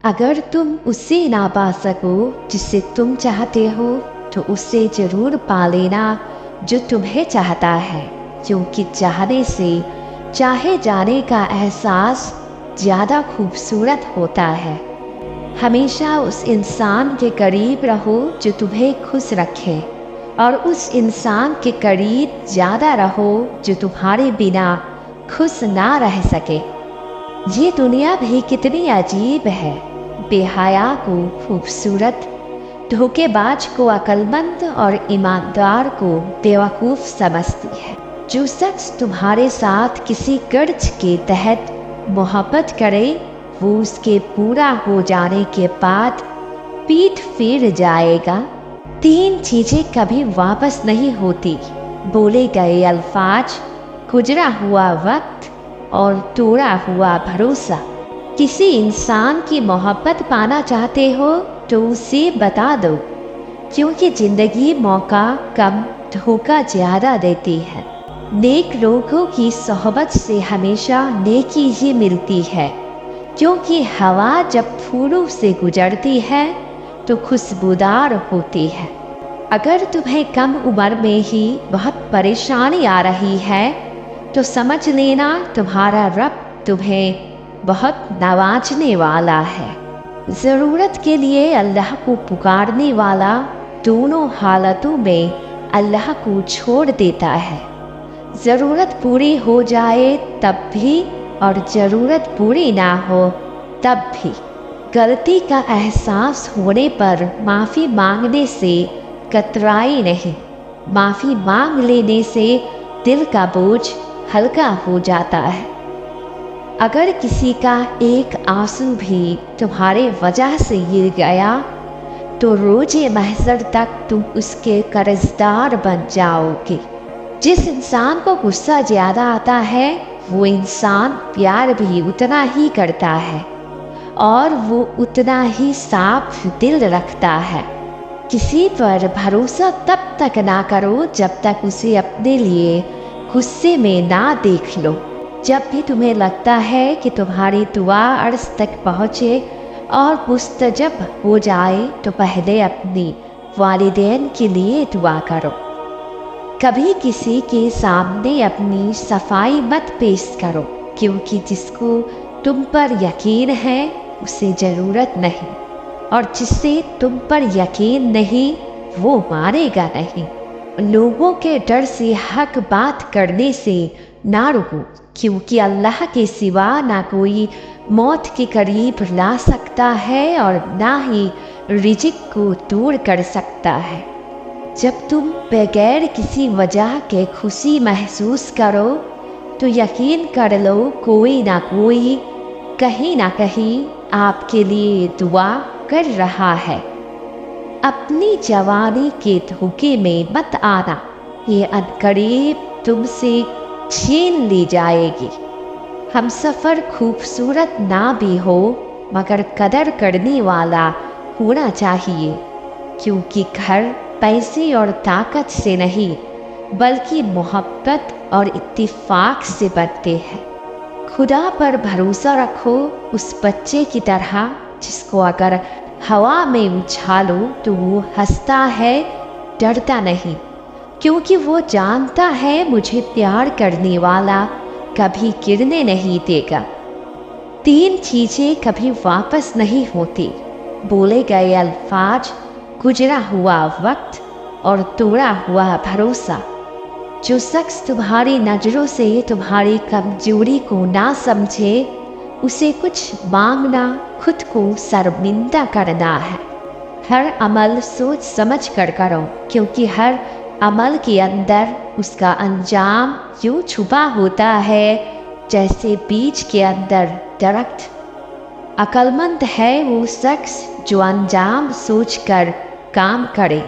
अगर तुम उससे ना पा सको जिसे तुम चाहते हो तो उससे जरूर पा लेना जो तुम्हें चाहता है, क्योंकि चाहने से चाहे जाने का एहसास ज़्यादा खूबसूरत होता है। हमेशा उस इंसान के करीब रहो जो तुम्हें खुश रखे, और उस इंसान के करीब ज़्यादा रहो जो तुम्हारे बिना खुश ना रह सके। ये दुनिया भी कितनी अजीब है, बेहया को खूबसूरत, धोखेबाज को अक्लमंद और ईमानदार को बेवकूफ़ समझती है। जो शख्स तुम्हारे साथ किसी कर्ज के तहत मोहब्बत करे वो उसके पूरा हो जाने के बाद पीठ फेर जाएगा। 3 चीज़ें कभी वापस नहीं होती: बोले गए अल्फाज, गुजरा हुआ वक्त और तोड़ा हुआ भरोसा। किसी इंसान की मोहब्बत पाना चाहते हो तो उसे बता दो, क्योंकि ज़िंदगी मौका कम धोखा ज़्यादा देती है। नेक लोगों की सोहबत से हमेशा नेकी ही मिलती है, क्योंकि हवा जब फूलों से गुजरती है तो खुशबूदार होती है। अगर तुम्हें कम उम्र में ही बहुत परेशानी आ रही है तो समझ लेना तुम्हारा रब तुम्हें बहुत नवाजने वाला है। ज़रूरत के लिए अल्लाह को पुकारने वाला दोनों हालतों में अल्लाह को छोड़ देता है। ज़रूरत पूरी हो जाए तब भी और ज़रूरत पूरी ना हो तब भी। गलती का एहसास होने पर माफ़ी मांगने से कतराई नहीं, माफ़ी मांग लेने से दिल का बोझ हल्का हो जाता है। अगर किसी का एक आंसू भी तुम्हारे वजह से गिर गया तो रोज़े महशर तक तुम उसके कर्जदार बन जाओगे। जिस इंसान को गुस्सा ज़्यादा आता है वो इंसान प्यार भी उतना ही करता है और वो उतना ही साफ दिल रखता है। किसी पर भरोसा तब तक ना करो जब तक उसे अपने लिए गुस्से में ना देख लो। जब भी तुम्हें लगता है कि तुम्हारी दुआ अर्श तक पहुँचे और मुस्तजब हो जाए तो पहले अपनी वालिदैन के लिए दुआ करो। कभी किसी के सामने अपनी सफाई मत पेश करो, क्योंकि जिसको तुम पर यकीन है उसे ज़रूरत नहीं, और जिससे तुम पर यकीन नहीं वो मानेगा नहीं। लोगों के डर से हक बात करने से ना रुको, क्योंकि अल्लाह के सिवा ना कोई मौत के करीब ला सकता है और ना ही रिज़्क़ को दूर कर सकता है। जब तुम बगैर किसी वजह के खुशी महसूस करो तो यकीन कर लो कोई ना कोई कहीं ना कहीं आपके लिए दुआ कर रहा है। अपनी जवानी के धोखे में मत आना, ये अनकरीब तुमसे छीन ली जाएगी। हम सफ़र खूबसूरत ना भी हो मगर कदर करने वाला होना चाहिए, क्योंकि घर पैसे और ताकत से नहीं बल्कि मोहब्बत और इत्तिफाक से बनते हैं। खुदा पर भरोसा रखो उस बच्चे की तरह जिसको अगर हवा में उछालो तो वो हंसता है, डरता नहीं, क्योंकि वो जानता है मुझे प्यार करने वाला कभी गिरने नहीं देगा। 3 चीज़ें कभी वापस नहीं होती: बोले गए अल्फाज, गुजरा हुआ वक्त और तोड़ा हुआ भरोसा। जो शख्स तुम्हारी नज़रों से तुम्हारी कमजोरी को ना समझे उसे कुछ मांगना खुद को शर्मिंदा करना है। हर अमल सोच समझ कर करो, क्योंकि हर अमल के अंदर उसका अंजाम यूँ छुपा होता है जैसे बीज के अंदर दरख्त। अक्लमंद है वो शख्स जो अंजाम सोचकर काम करे।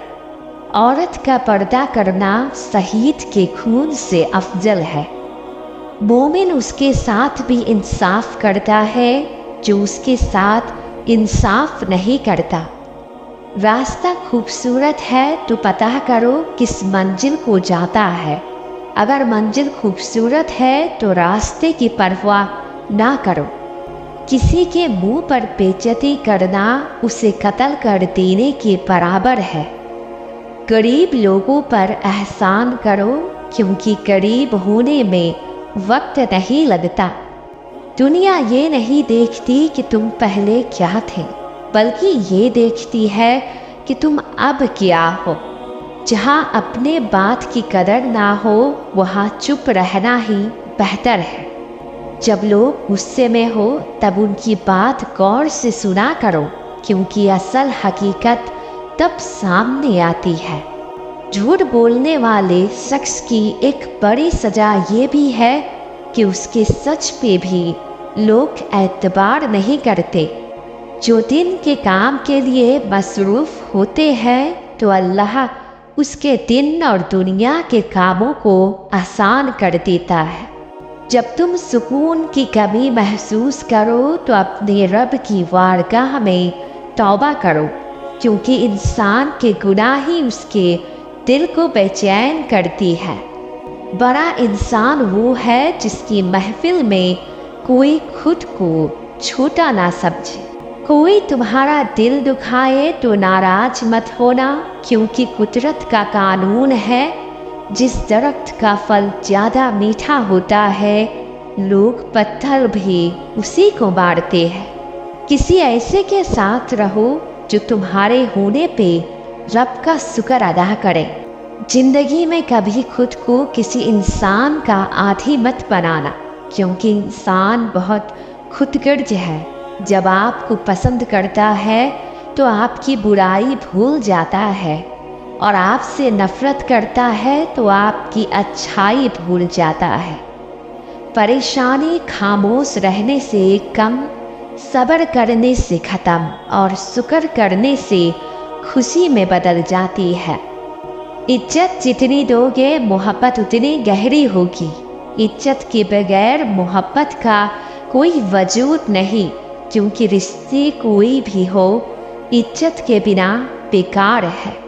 औरत का पर्दा करना शहीद के खून से अफजल है। मोमिन उसके साथ भी इंसाफ करता है जो उसके साथ इंसाफ नहीं करता। रास्ता खूबसूरत है तो पता करो किस मंजिल को जाता है। अगर मंजिल खूबसूरत है तो रास्ते की परवाह ना करो। किसी के मुंह पर बेइज्जती करना उसे कत्ल कर देने के बराबर है। गरीब लोगों पर एहसान करो, क्योंकि गरीब होने में वक्त नहीं लगता। दुनिया ये नहीं देखती कि तुम पहले क्या थे, बल्कि ये देखती है कि तुम अब क्या हो। जहाँ अपने बात की कदर ना हो, वहाँ चुप रहना ही बेहतर है। जब लोग गुस्से में हो तब उनकी बात गौर से सुना करो, क्योंकि असल हकीकत तब सामने आती है। झूठ बोलने वाले शख्स की एक बड़ी सजा ये भी है कि उसके सच पे भी लोग एतबार नहीं करते। जो दिन के काम के लिए मसरूफ़ होते हैं तो अल्लाह उसके दिन और दुनिया के कामों को आसान कर देता है। जब तुम सुकून की कमी महसूस करो तो अपने रब की वारगाह में तौबा करो, क्योंकि इंसान के गुनाह ही उसके दिल को बेचैन करती है। बड़ा इंसान वो है जिसकी महफिल में कोई खुद को छोटा ना समझे। कोई तुम्हारा दिल दुखाए तो नाराज मत होना, क्योंकि कुदरत का कानून है, जिस दरख्त का फल ज़्यादा मीठा होता है लोग पत्थर भी उसी को मारते हैं। किसी ऐसे के साथ रहो जो तुम्हारे होने पे रब का शुक्र अदा करे। जिंदगी में कभी खुद को किसी इंसान का आदी मत बनाना, क्योंकि इंसान बहुत खुदगर्ज है। जब आपको पसंद करता है तो आपकी बुराई भूल जाता है, और आपसे नफरत करता है तो आपकी अच्छाई भूल जाता है। परेशानी खामोश रहने से कम, सब्र करने से ख़त्म और शुक्र करने से खुशी में बदल जाती है। इज्जत जितनी दोगे मोहब्बत उतनी गहरी होगी। इज्जत के बगैर मोहब्बत का कोई वजूद नहीं, क्योंकि रिश्ते कोई भी हो इज्जत के बिना बेकार है।